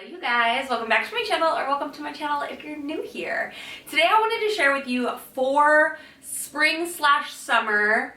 Hello you guys, welcome back to my channel, or welcome to my channel if you're new here. Today I wanted to share with you 4 spring/summer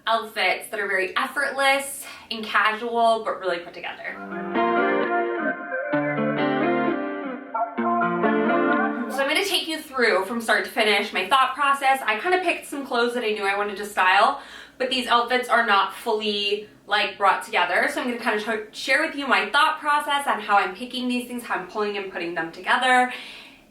outfits that are very effortless and casual but really put together. So I'm going to take you through from start to finish my thought process. I kind of picked some clothes that I knew I wanted to style, but these outfits are not fully brought together. So I'm going to kind of share with you my thought process on how I'm picking these things, how I'm pulling and putting them together.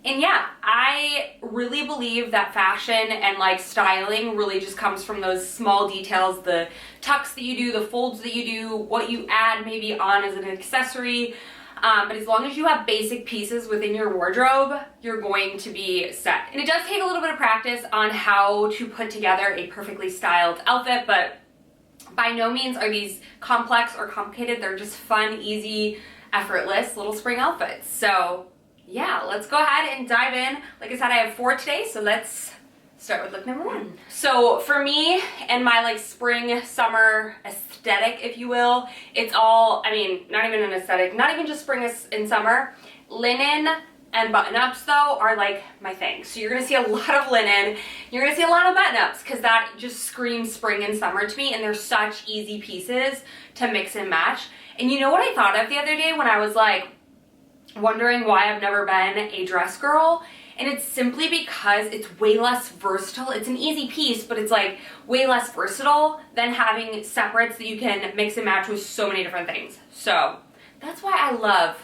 And yeah, I really believe that fashion and styling really just comes from those small details, the tucks that you do, the folds that you do, what you add maybe on as an accessory. But as long as you have basic pieces within your wardrobe, you're going to be set. And it does take a little bit of practice on how to put together a perfectly styled outfit, but by no means are these complex or complicated. They're just fun, easy, effortless little spring outfits. So yeah, let's go ahead and dive in. Like I said, I have 4 today, so let's start with look number 1. So for me and my spring summer aesthetic, if you will, it's all, I mean, not even an aesthetic, not even just spring and summer. Linen and button-ups though are my thing. So you're gonna see a lot of linen, you're gonna see a lot of button-ups, because that just screams spring and summer to me, and they're such easy pieces to mix and match. And you know what I thought of the other day when I was wondering why I've never been a dress girl? And it's simply because it's way less versatile. It's an easy piece, but it's way less versatile than having separates that you can mix and match with so many different things. So that's why I love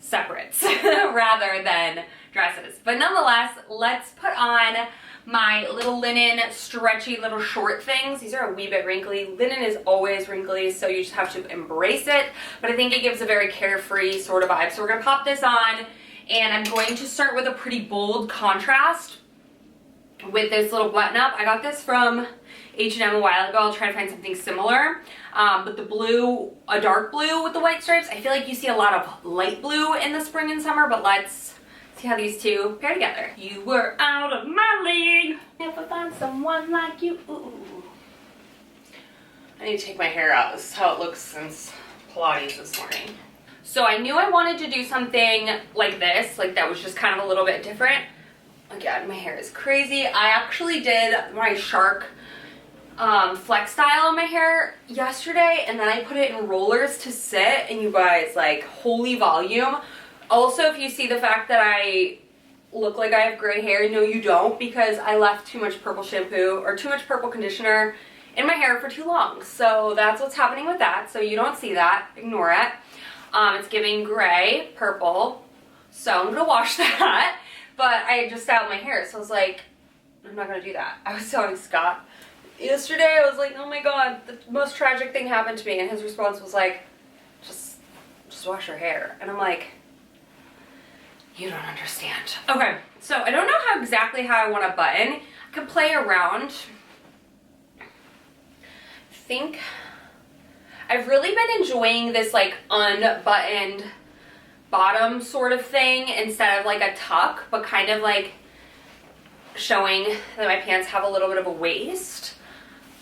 separates rather than dresses. But nonetheless, let's put on my little linen stretchy little short things. These are a wee bit wrinkly. Linen is always wrinkly, so you just have to embrace it. But I think it gives a very carefree sort of vibe. So we're gonna pop this on, and I'm going to start with a pretty bold contrast with this little button up. I got this from H&M a while ago. I'll try to find something similar. But the blue, a dark blue with the white stripes, I feel like you see a lot of light blue in the spring and summer, but let's see how these two pair together. You were out of my league. Never find someone like you. Ooh. I need to take my hair out. This is how it looks since Pilates this morning. So I knew I wanted to do something like this, that was just kind of a little bit different. Again, my hair is crazy. I actually did my shark flex style on my hair yesterday, and then I put it in rollers to sit, and you guys, holy volume. Also, if you see the fact that I look like I have gray hair, no you don't, because I left too much purple shampoo or too much purple conditioner in my hair for too long. So that's what's happening with that. So you don't see that, ignore it. It's giving gray, purple, so I'm gonna wash that. But I just styled my hair, so I was I'm not gonna do that. I was telling Scott yesterday, I was oh my god, the most tragic thing happened to me, and his response was just wash your hair. And I'm you don't understand. Okay, so I don't know exactly how I want to button. I could play around. I think I've really been enjoying this unbuttoned bottom sort of thing instead of a tuck, but kind of showing that my pants have a little bit of a waist.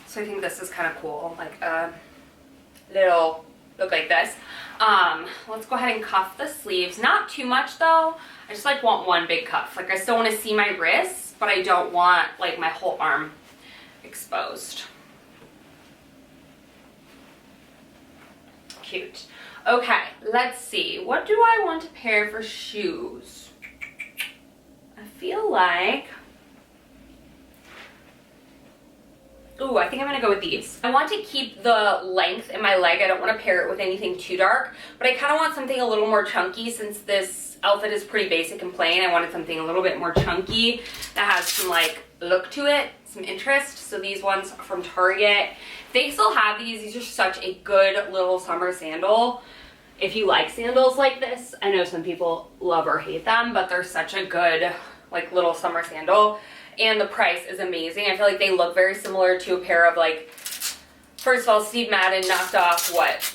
So I think this is kind of cool, a little look like this. Let's go ahead and cuff the sleeves. Not too much though. I just want one big cuff. I still want to see my wrists, but I don't want my whole arm exposed. Cute. Okay, let's see. What do I want to pair for shoes? I feel ooh, I think I'm gonna go with these. I want to keep the length in my leg. I don't want to pair it with anything too dark, but I kind of want something a little more chunky. Since this outfit is pretty basic and plain, I wanted something a little bit more chunky that has some look to it, some interest. So these ones from Target, they still have these are such a good little summer sandal. If you like sandals like this, I know some people love or hate them, but they're such a good little summer sandal. And the price is amazing. I feel they look very similar to a pair of first of all, Steve Madden knocked off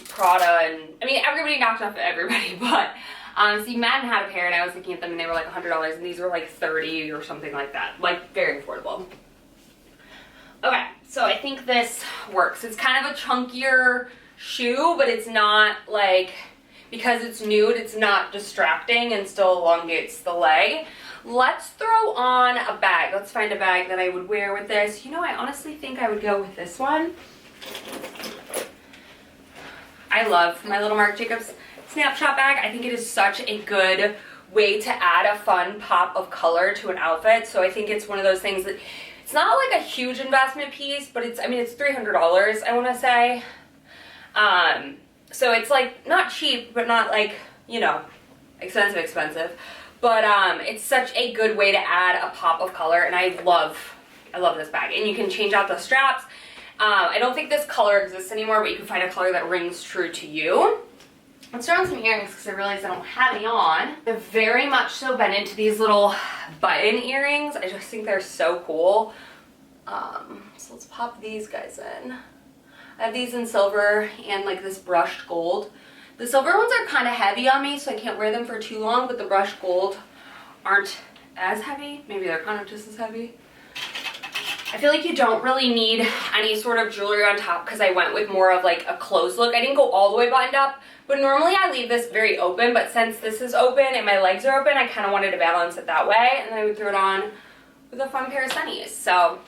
Prada, and I mean everybody knocked off everybody, but Steve Madden had a pair, and I was looking at them, and they were $100, and these were $30 or something like that, very affordable. Okay, so I think this works. It's kind of a chunkier shoe, but it's not because it's nude, it's not distracting and still elongates the leg. Let's throw on a bag. Let's find a bag that I would wear with this. You know, I honestly think I would go with this one. I love my little Marc Jacobs snapshot bag. I think it is such a good way to add a fun pop of color to an outfit. So I think it's one of those things that it's not like a huge investment piece, but it's, I mean, it's $300, I want to say. So it's like not cheap, but not like, you know, expensive. But it's such a good way to add a pop of color, and I love this bag. And you can change out the straps. I don't think this color exists anymore, but you can find a color that rings true to you. Let's throw on some earrings because I realized I don't have any on. I've very much so been into these little button earrings. I just think they're so cool. So let's pop these guys in. I have these in silver and like this brushed gold. The silver ones are kind of heavy on me, so I can't wear them for too long, but the brushed gold aren't as heavy. Maybe they're kind of just as heavy. I feel like you don't really need any sort of jewelry on top because I went with more of like a closed look. I didn't go all the way buttoned up, but normally I leave this very open, but since this is open and my legs are open, I kind of wanted to balance it that way, and then I would throw it on with a fun pair of sunnies. So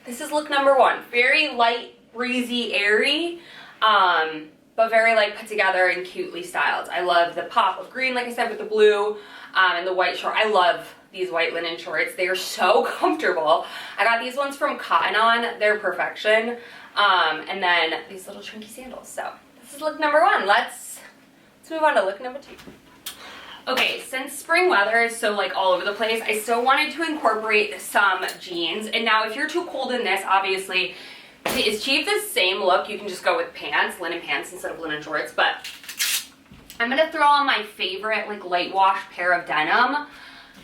this is look number one. Very light, breezy, airy, but very like put together and cutely styled. I love the pop of green, like I said, with the blue and the white short. I love these white linen shorts. They are so comfortable. I got these ones from Cotton On. They're perfection. And then these little chunky sandals. So this is look number one. Let's move on to look number two. Okay, since spring weather is so like all over the place, I still wanted to incorporate some jeans. And now if you're too cold in this, obviously, to achieve the same look, you can just go with pants, linen pants instead of linen shorts. But I'm gonna throw on my favorite like light wash pair of denim.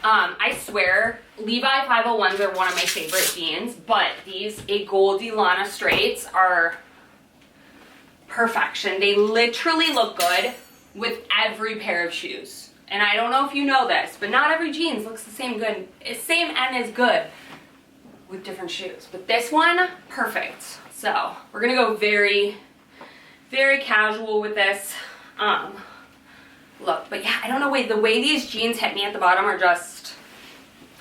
I swear, Levi 501s are one of my favorite jeans, but these A Goldie Lana straights are perfection. They literally look good with every pair of shoes. And I don't know if you know this, but not every jeans looks the same and as good with different shoes. But this one, perfect. So we're gonna go very, very casual with this look. But yeah, I don't know, the way these jeans hit me at the bottom are just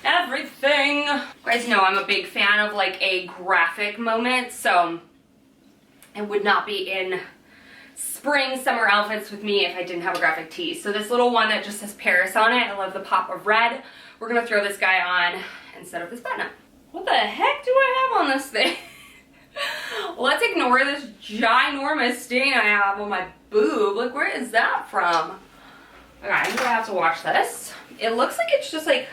everything. You guys know I'm a big fan of like a graphic moment, so it would not be in spring summer outfits with me if I didn't have a graphic tee. So this little one that just says Paris on it, I love the pop of red. We're gonna throw this guy on instead of this button up. What the heck do I have on this thing? Let's ignore this ginormous stain I have on my boob. Like, where is that from? Okay, I'm gonna have to wash this. It looks like it's just like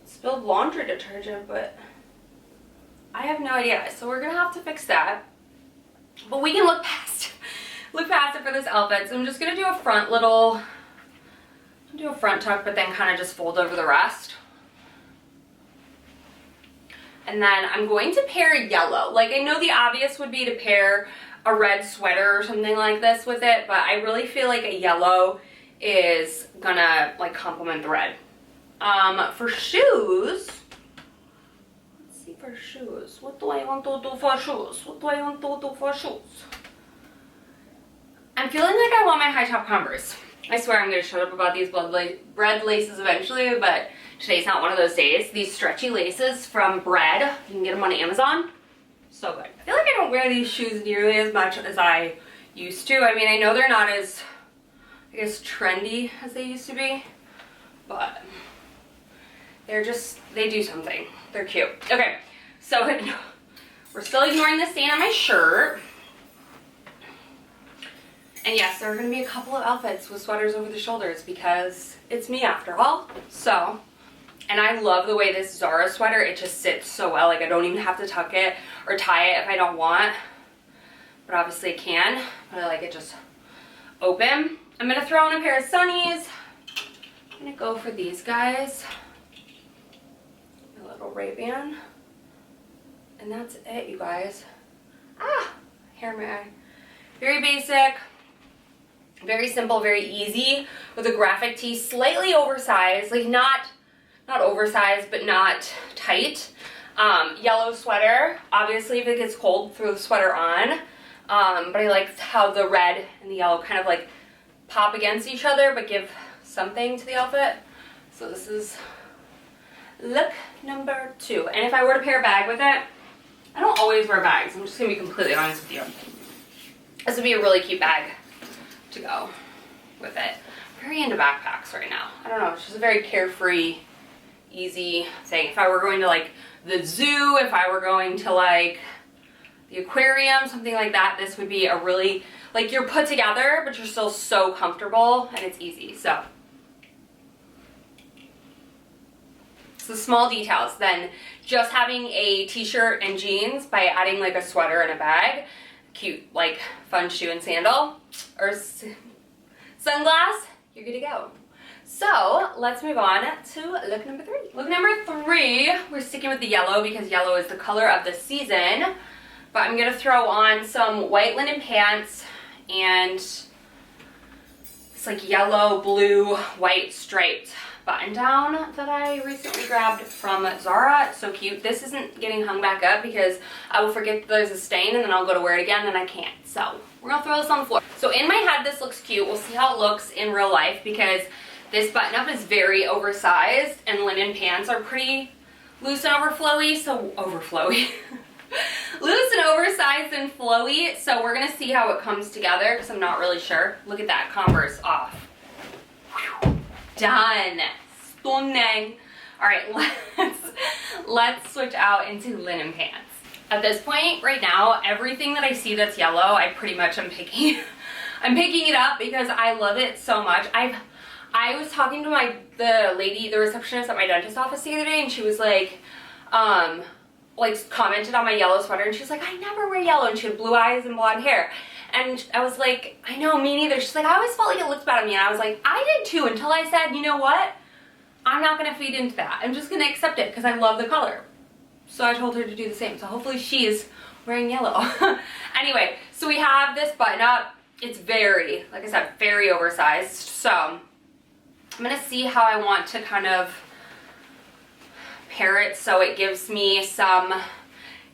spilled laundry detergent, but I have no idea. So we're gonna have to fix that. But we can look past it for this outfit. So I'm just gonna do a front tuck, but then kind of just fold over the rest. And then I'm going to pair yellow. Like, I know the obvious would be to pair a red sweater or something like this with it, but I really feel like a yellow is gonna like complement the red. For shoes, let's see, for shoes, what do I want to do for shoes? I'm feeling like I want my high top Converse. I swear I'm gonna shut up about these bread laces eventually, but today's not one of those days. These stretchy laces from Bread, you can get them on Amazon. So good. I feel like I don't wear these shoes nearly as much as I used to. I mean, I know they're not as, I guess, trendy as they used to be, but they're just, they do something. They're cute. Okay, so we're still ignoring the stain on my shirt. And yes, there are going to be a couple of outfits with sweaters over the shoulders because it's me after all. So, and I love the way this Zara sweater, it just sits so well. Like, I don't even have to tuck it or tie it if I don't want. But obviously I can. But I like it just open. I'm going to throw in a pair of sunnies. I'm going to go for these guys. A little Ray-Ban. And that's it, you guys. Hair in my eye. Very basic. Very simple, very easy with a graphic tee, slightly oversized, like not oversized, but not tight. Yellow sweater. Obviously, if it gets cold, throw the sweater on. But I like how the red and the yellow kind of like pop against each other but give something to the outfit. So this is look number 2. And if I were to pair a bag with it, I don't always wear bags. I'm just gonna be completely honest with you. This would be a really cute bag to go with it. Very into backpacks right now. I don't know, it's just a very carefree, easy thing. If I were going to like the zoo, if I were going to like the aquarium, something like that, this would be a really, like, you're put together, but you're still so comfortable and it's easy. So the small details. Then just having a t-shirt and jeans by adding like a sweater and a bag, cute like fun shoe and sandal, or sunglass, you're good to go. So let's move on to look number 3. Look number 3, we're sticking with the yellow because yellow is the color of the season. But I'm gonna throw on some white linen pants and it's like yellow, blue, white striped button down that I recently grabbed from Zara. It's so cute. This isn't getting hung back up because I will forget that there's a stain and then I'll go to wear it again and I can't. So we're gonna throw this on the floor. So in my head this looks cute. We'll see how it looks in real life because this button up is very oversized and linen pants are pretty loose and overflowy. Loose and oversized and flowy. So we're gonna see how it comes together because I'm not really sure. Look at that, Converse off. Whew. Done. Stunning. All right, let's switch out into linen pants. At this point right now, everything that I see that's yellow, I pretty much am picking. I'm picking it up because I love it so much. I was talking to the receptionist at my dentist office the other day, and she was like commented on my yellow sweater, and she was like, I never wear yellow, and she had blue eyes and blonde hair. And I was like, I know, me neither. She's like, I always felt like it looked bad on me. And I was like, I did too, until I said, you know what? I'm not gonna feed into that. I'm just gonna accept it because I love the color. So I told her to do the same. So hopefully she's wearing yellow. Anyway, so we have this button up. It's very, like I said, very oversized. So I'm gonna see how I want to kind of pair it so it gives me some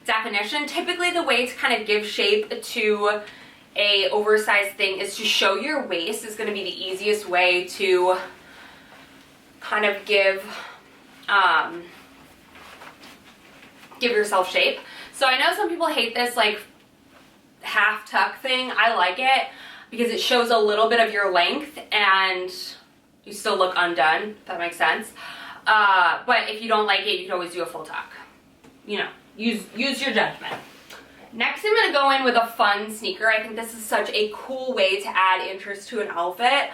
definition. Typically the way to kind of give shape to a oversized thing is to show your waist is going to be the easiest way to kind of give yourself shape. So I know some people hate this like half tuck thing. I like it because it shows a little bit of your length and you still look undone, if that makes sense. But if you don't like it, you can always do a full tuck. You know, use your judgment. Next, I'm gonna go in with a fun sneaker. I think this is such a cool way to add interest to an outfit.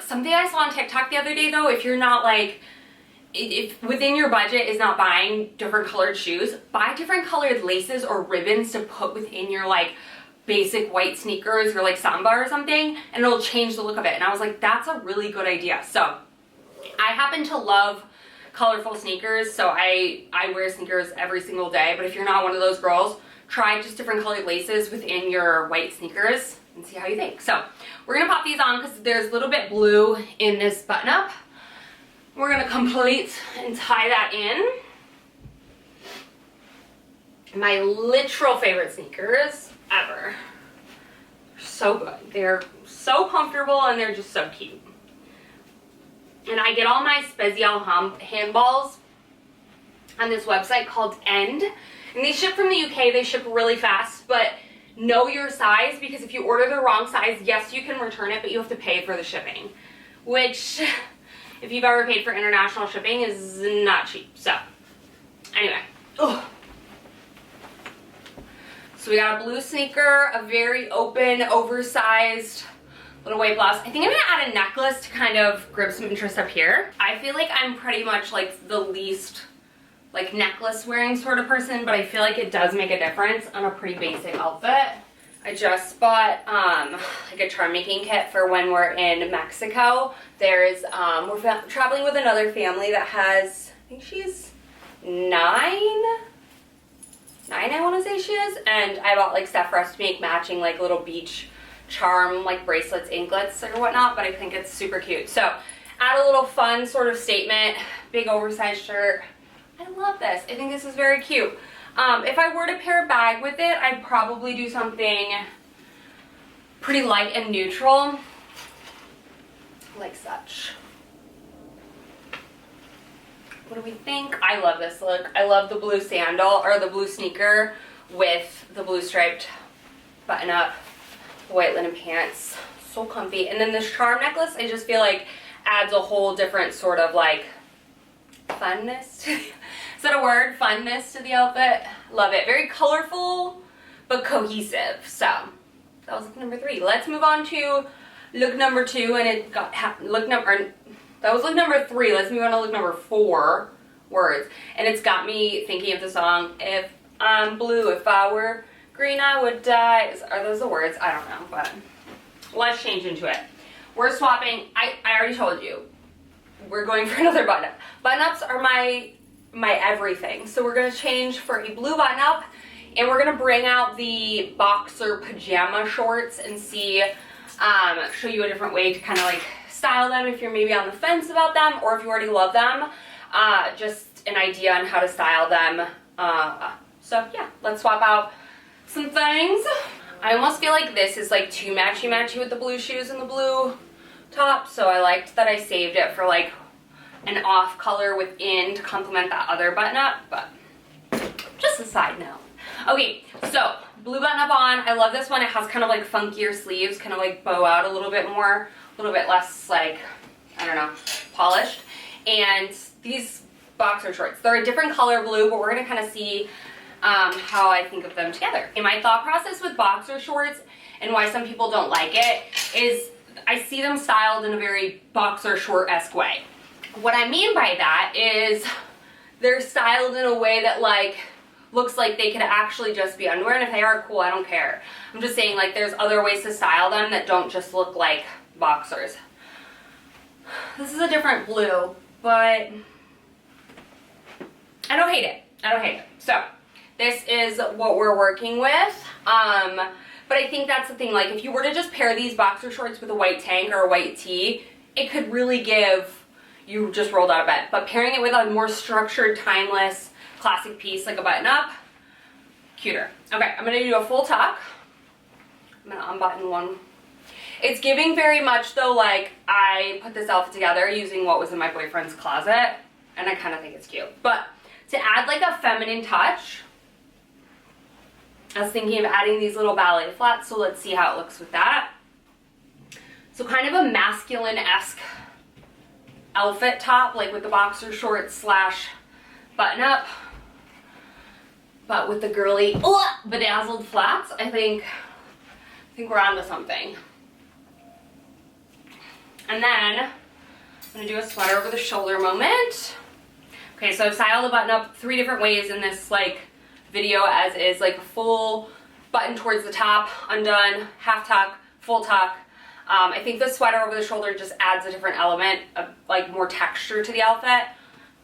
Something I saw on TikTok the other day though, if you're not like, if within your budget is not buying different colored shoes, buy different colored laces or ribbons to put within your like basic white sneakers or like Samba or something, and it'll change the look of it. And I was like, that's a really good idea. So I happen to love colorful sneakers, so I wear sneakers every single day, but if you're not one of those girls, try just different colored laces within your white sneakers and see how you think. So we're gonna pop these on because there's a little bit blue in this button up. We're gonna complete and tie that in. My literal favorite sneakers ever. They're so good. They're so comfortable and they're just so cute. And I get all my Spezial handballs on this website called End. And they ship from the UK, they ship really fast, but know your size because if you order the wrong size, yes, you can return it, but you have to pay for the shipping. Which, if you've ever paid for international shipping, is not cheap. So, anyway. Ugh. So we got a blue sneaker, a very open, oversized little white blouse. I think I'm gonna add a necklace to kind of grab some interest up here. I feel like I'm pretty much like the least like necklace wearing sort of person, but I feel like it does make a difference on a pretty basic outfit. I just bought like a charm making kit for when we're in Mexico. There's, we're traveling with another family that has, I think she's nine I want to say she is, and I bought like stuff for us to make matching like little beach charm like bracelets, anklets or whatnot, but I think it's super cute. So add a little fun sort of statement, big oversized shirt. I love this. I think this is very cute. If I were to pair a bag with it, I'd probably do something pretty light and neutral. like such. What do we think? I love this look. I love the blue sandal, or the blue sneaker with the blue striped button up, the white linen pants. So comfy. And then this charm necklace, I just feel like adds a whole different sort of like funness. Is that a word? Funness to the outfit. Love it. Very colorful, but cohesive. So that was look number 3. Let's move on to look number 2, and it got that was look number 3. Let's move on to look number 4. Words. And it's got me thinking of the song, if I'm blue, if I were green, I would die. Are those the words? I don't know, but let's change into it. We're swapping. I already told you. We're going for another button-up. Button-ups are my everything. So we're going to change for a blue button-up, and we're going to bring out the boxer pajama shorts and see, show you a different way to kind of like style them if you're maybe on the fence about them, or if you already love them. Just an idea on how to style them. So yeah, let's swap out some things. I almost feel like this is like too matchy-matchy with the blue shoes and the blue top, so I liked that I saved it for like an off color within to complement that other button-up, but just a side note. Okay, so blue button-up on. I love this one. It has kind of like funkier sleeves, kind of like bow out a little bit more, a little bit less like, I don't know, polished. And these boxer shorts, they're a different color blue, but we're gonna kind of see how I think of them together. And my thought process with boxer shorts and why some people don't like it is I see them styled in a very boxer short-esque way. What I mean by that is they're styled in a way that like looks like they could actually just be underwear, and if they are, cool, I don't care. I'm just saying like there's other ways to style them that don't just look like boxers. This is a different blue, but I don't hate it. I don't hate it. So this is what we're working with. But I think that's the thing, like if you were to just pair these boxer shorts with a white tank or a white tee, it could really give you just rolled out of bed. But pairing it with a more structured, timeless, classic piece like a button up, cuter. Okay, I'm gonna do a full tuck. I'm gonna unbutton one. It's giving very much though like I put this outfit together using what was in my boyfriend's closet, and I kind of think it's cute. But to add like a feminine touch, I was thinking of adding these little ballet flats, so let's see how it looks with that. So kind of a masculine-esque outfit top, like with the boxer shorts slash button up, but with the girly bedazzled flats. I think we're onto something. And then I'm gonna do a sweater over the shoulder moment. Okay, so I've styled the button up 3 different ways in this like video as is, like a full button towards the top, undone, half tuck, full tuck. I think the sweater over the shoulder just adds a different element of like more texture to the outfit.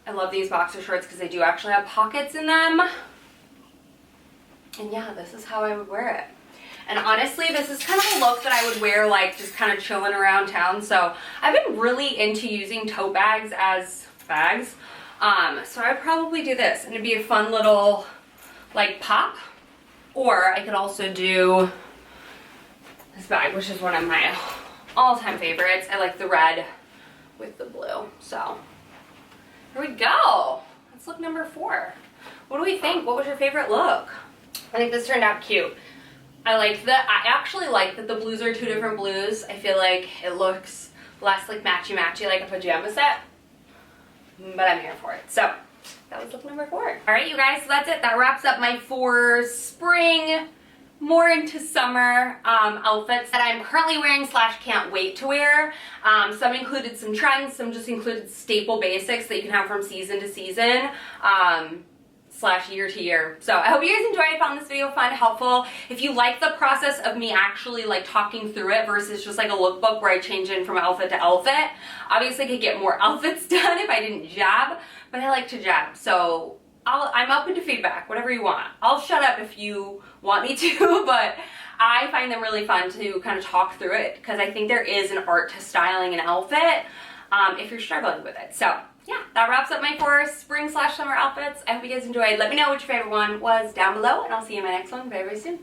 I love these boxer shorts because they do actually have pockets in them. And yeah, this is how I would wear it. And honestly, this is kind of a look that I would wear like just kind of chilling around town. So I've been really into using tote bags as bags. So I'd probably do this, and it'd be a fun little like pop. Or I could also do this bag, which is one of my all-time favorites. I like the red with the blue. So here we go. That's look number 4. What do we think? What was your favorite look? I think this turned out cute. I actually like that the blues are 2 different blues. I feel like it looks less like matchy-matchy like a pajama set, but I'm here for it. So that was look number 4. All right, you guys, so that's it. That wraps up my 4 spring, more into summer outfits that I'm currently wearing slash can't wait to wear. Some included some trends, some just included staple basics that you can have from season to season. Slash year to year. So I hope you guys enjoyed. I found this video fun, helpful. If you like the process of me actually like talking through it versus just like a lookbook where I change in from outfit to outfit, obviously I could get more outfits done if I didn't jab, but I like to jab. So I'm open to feedback, whatever you want. I'll shut up if you want me to, but I find them really fun to kind of talk through it because I think there is an art to styling an outfit if you're struggling with it. So yeah, that wraps up my 4 spring slash summer outfits. I hope you guys enjoyed. Let me know what your favorite one was down below, and I'll see you in my next one very, very soon.